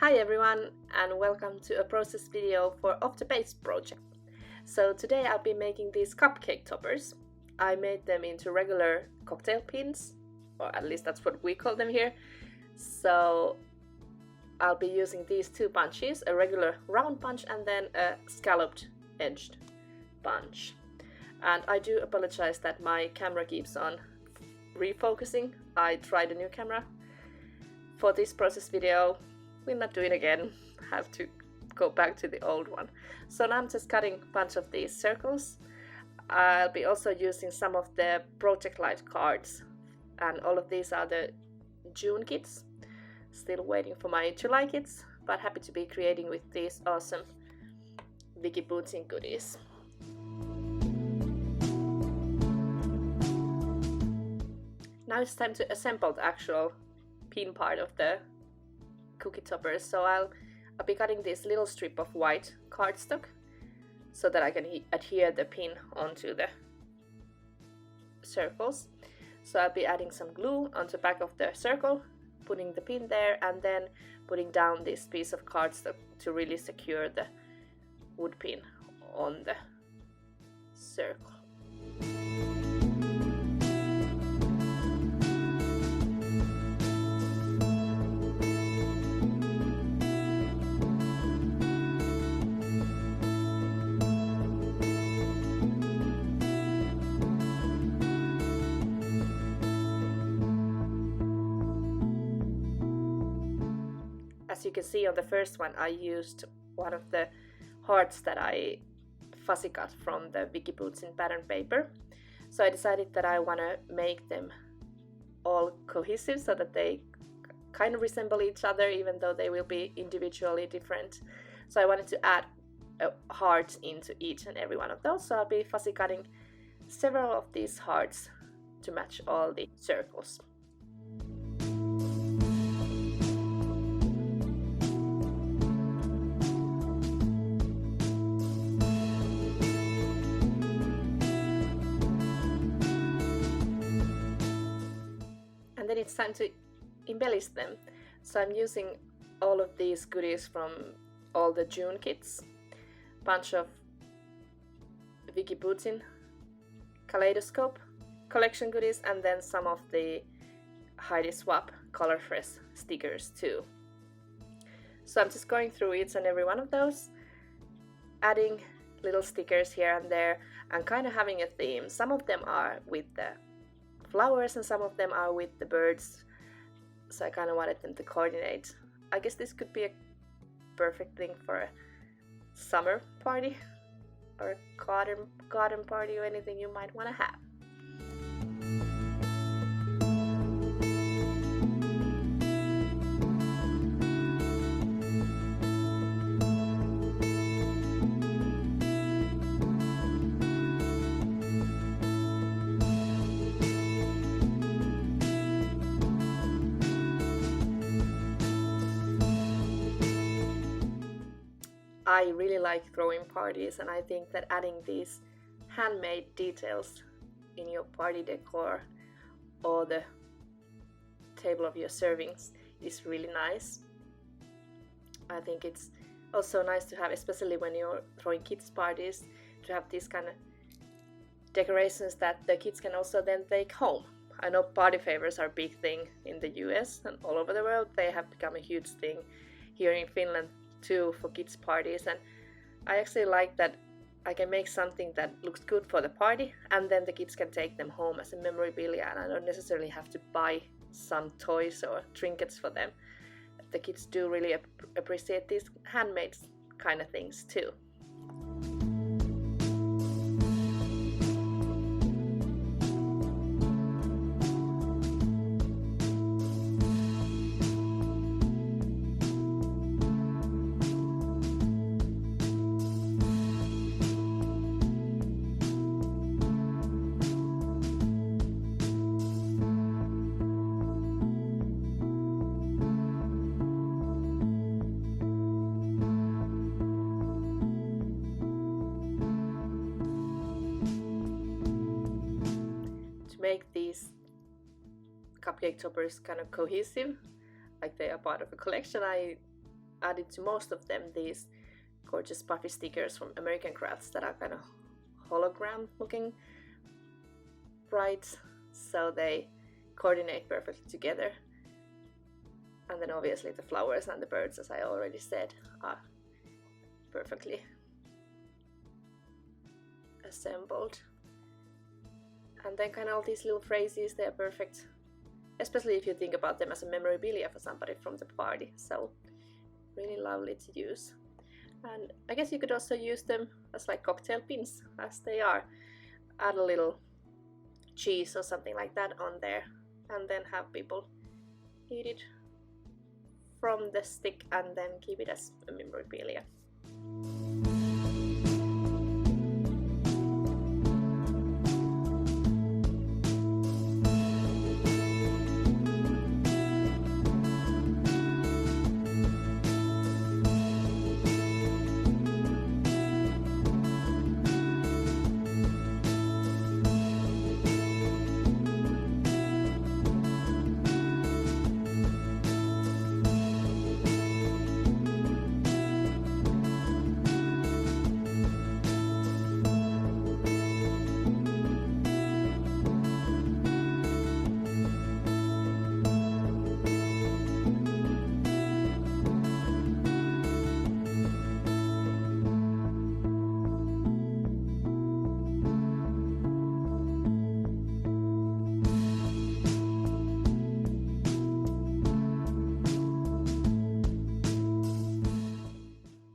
Hi everyone and welcome to a process video for Off the Base project. So today I'll be making these cupcake toppers. I made them into regular cocktail pins, or at least that's what we call them here. So I'll be using these two bunches, a regular round bunch and then a scalloped edged bunch. And I do apologize that my camera keeps on refocusing. I tried a new camera for this process video. We'll not do it again, have to go back to the old one. So now I'm just cutting a bunch of these circles. I'll be also using some of the Project Light cards, and all of these are the June kits. Still waiting for my July kits, but happy to be creating with these awesome Vicki Boutin goodies. Now it's time to assemble the actual pin part of the cookie toppers. So I'll be cutting this little strip of white cardstock so that I can adhere the pin onto the circles. So I'll be adding some glue on the back of the circle, putting the pin there, and then putting down this piece of cardstock to really secure the wood pin on the circle. As you can see on the first one, I used one of the hearts that I fussy cut from the Vicki Boutin pattern paper. So I decided that I want to make them all cohesive so that they kind of resemble each other, even though they will be individually different. So I wanted to add hearts into each and every one of those. So I'll be fussy cutting several of these hearts to match all the circles. And then it's time to embellish them. So I'm using all of these goodies from all the June kits, bunch of Vicki Boutin Kaleidoscope collection goodies, and then some of the Heidi Swapp Color Fresh stickers too. So I'm just going through each and every one of those, adding little stickers here and there, and kind of having a theme. Some of them are with the flowers and some of them are with the birds, so I kind of wanted them to coordinate. I guess this could be a perfect thing for a summer party or a garden party or anything you might want to have. I really like throwing parties, and I think that adding these handmade details in your party decor or the table of your servings is really nice. I think it's also nice to have, especially when you're throwing kids parties, to have these kind of decorations that the kids can also then take home. I know party favors are a big thing in the US and all over the world. They have become a huge thing here in Finland too for kids parties, and I actually like that I can make something that looks good for the party and then the kids can take them home as a memorabilia, and I don't necessarily have to buy some toys or trinkets for them. The kids do really appreciate these handmade kind of things too. Make these cupcake toppers kind of cohesive, like they are part of a collection, I added to most of them these gorgeous puffy stickers from American Crafts that are kind of hologram looking, bright, so they coordinate perfectly together. And then obviously the flowers and the birds, as I already said, are perfectly assembled. And then kind of all these little phrases, they are perfect, especially if you think about them as a memorabilia for somebody from the party. So really lovely to use. And I guess you could also use them as like cocktail pins, as they are. Add a little cheese or something like that on there, and then have people eat it from the stick and then keep it as a memorabilia.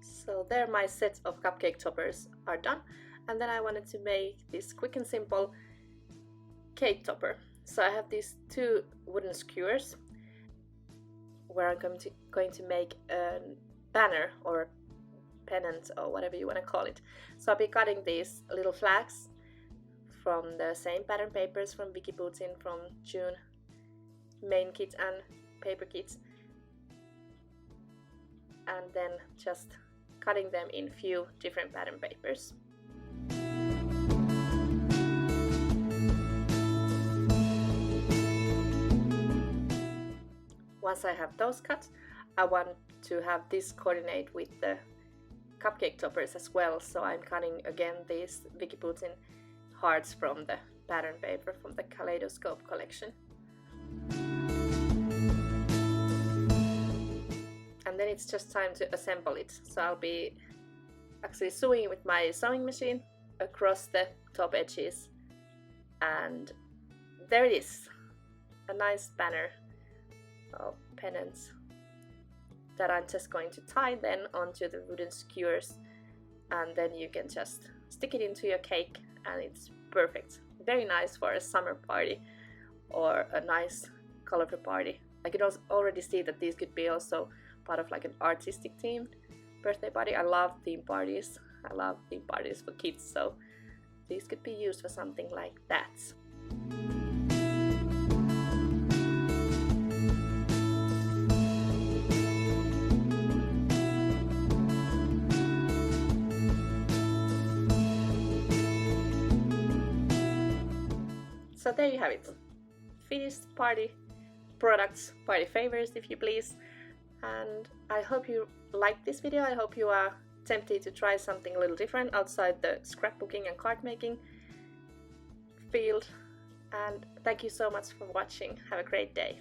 So there my set of cupcake toppers are done, and then I wanted to make this quick and simple cake topper. So I have these two wooden skewers where I'm going to make a banner or a pennant or whatever you want to call it. So I'll be cutting these little flags from the same pattern papers from Vicki Boutin from June main kit and paper kits, and then just cutting them in few different pattern papers. Once I have those cut, I want to have this coordinate with the cupcake toppers as well, so I'm cutting again these Vicki Boutin hearts from the pattern paper from the Kaleidoscope collection. And then it's just time to assemble it. So I'll be actually sewing with my sewing machine across the top edges, and there it is, a nice banner of pennants that I'm just going to tie then onto the wooden skewers, and then you can just stick it into your cake and it's perfect. Very nice for a summer party or a nice colorful party. I could also already see that these could be also part of like an artistic themed birthday party. I love theme parties. I love theme parties for kids, so these could be used for something like that. So there you have it. Finished party products, party favors if you please. And I hope you liked this video. I hope you are tempted to try something a little different outside the scrapbooking and card making field. And thank you so much for watching. Have a great day.